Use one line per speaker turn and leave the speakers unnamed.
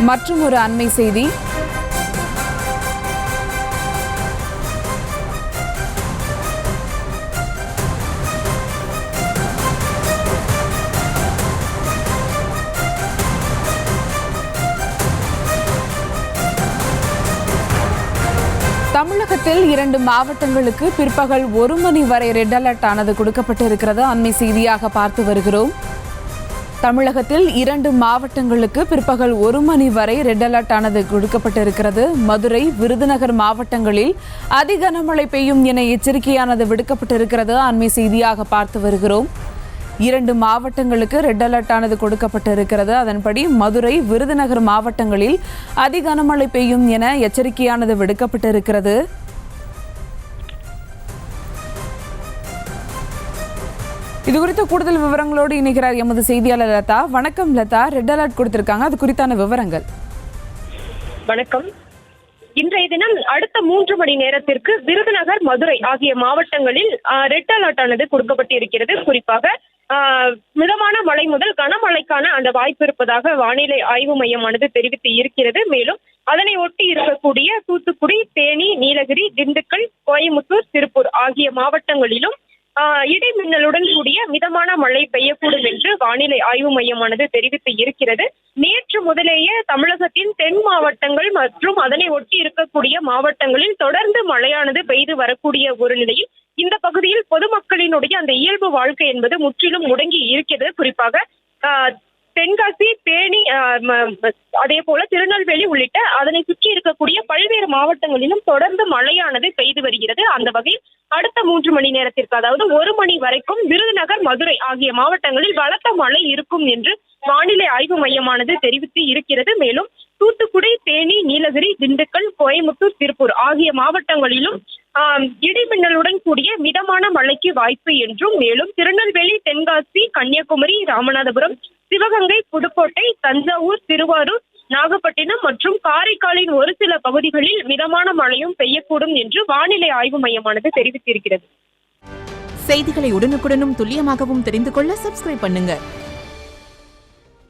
மற்றும் ஒரு அண்மை செய்தி. தமிழகத்தில் 2 மாவட்டங்களுக்கு பிற்பகல் 1 மணி வரை ரெட் அலர்ட் ஆனது கொடுக்கப்பட்டிருக்கிறது. அண்மை செய்தியாக பார்த்து வருகிறோம். தமிழகத்தில் 2 மாவட்டங்களுக்கு பிற்பகல் 1 மணி வரை ரெட் அலர்ட் ஆனது கொடுக்கப்பட்டிருக்கிறது. மதுரை, விருதுநகர் மாவட்டங்களில் அதி கனமழை பெய்யும் என எச்சரிக்கையானது விடுக்கப்பட்டிருக்கிறது. அண்மை செய்தியாக பார்த்து வருகிறோம். 2 மாவட்டங்களுக்கு ரெட் அலர்ட் ஆனது கொடுக்கப்பட்டிருக்கிறது. அதன்படி மதுரை, விருதுநகர் மாவட்டங்களில் அதி கனமழை பெய்யும் என எச்சரிக்கையானது விடுக்கப்பட்டிருக்கிறது. இது குறித்த கூடுதல் விவரங்களோடு இணைகிறார் எமது செய்தியாளர் லதா. வணக்கம் லதா. ரெட் அலர்ட் கொடுத்திருக்காங்க, அது குறித்தான விவரங்கள்.
வணக்கம். இன்றைய தினம் அடுத்த 3 மணி நேரத்திற்கு விருதுநகர், மதுரை ஆகிய மாவட்டங்களில் ரெட் அலர்ட் ஆனது கொடுக்கப்பட்டிருக்கிறது. குறிப்பாக மிதமான மழை முதல் கனமழைக்கான அந்த வாய்ப்பு இருப்பதாக வானிலை ஆய்வு மையமானது தெரிவித்து இருக்கிறது. மேலும் அதனை ஒட்டி இருக்கக்கூடிய தூத்துக்குடி, தேனி, நீலகிரி, திண்டுக்கல், கோயமுத்தூர், திருப்பூர் ஆகிய மாவட்டங்களிலும் இடி மின்னலுடன் கூடிய மிதமான மழை பெய்யக்கூடும் என்று வானிலை ஆய்வு மையமானது தெரிவித்து இருக்கிறது. நேற்று முதலேயே தமிழகத்தின் தென் மாவட்டங்கள் மற்றும் அதனை ஒட்டி இருக்கக்கூடிய மாவட்டங்களில் தொடர்ந்து மழையானது பெய்து வரக்கூடிய ஒரு நிலையில் இந்த பகுதியில் பொதுமக்களினுடைய அந்த இயல்பு வாழ்க்கை என்பது முற்றிலும் முடங்கி இருக்கிறது. குறிப்பாக தென்காசி, தேனி, அதே போல திருநெல்வேலி உள்ளிட்ட அதனை சுற்றி இருக்கக்கூடிய பல்வேறு மாவட்டங்களிலும் தொடர்ந்து மழையானது பெய்து வருகிறது. அந்த வகையில் அடுத்த 3 மணி நேரத்திற்கு, அதாவது 1 மணி வரைக்கும் விருதுநகர், மதுரை ஆகிய மாவட்டங்களில் பலத்த மழை இருக்கும் என்று வானிலை ஆய்வு மையமானது தெரிவித்து இருக்கிறது. மேலும் தூத்துக்குடி, தேனி, நீலகிரி, திண்டுக்கல், கோயமுத்தூர், திருப்பூர் ஆகிய மாவட்டங்களிலும் இடிமின்னலுடன் கூடிய மிதமான மழைக்கு வாய்ப்பு என்றும், மேலும் திருநெல்வேலி, தென்காசி, கன்னியாகுமரி, ராமநாதபுரம், சிவகங்கை, புதுக்கோட்டை, தஞ்சாவூர், திருவாரூர், நாகப்பட்டினம் மற்றும் காரைக்காலின் ஒரு சில பகுதிகளில் மிதமான மழையும் பெய்யக்கூடும் என்று வானிலை ஆய்வு மையமானது தெரிவித்திருக்கிறது.
செய்திகளை உடனுக்குடனும் துல்லியமாகவும் தெரிந்து கொள்ள சப்ஸ்கிரைப் பண்ணுங்க.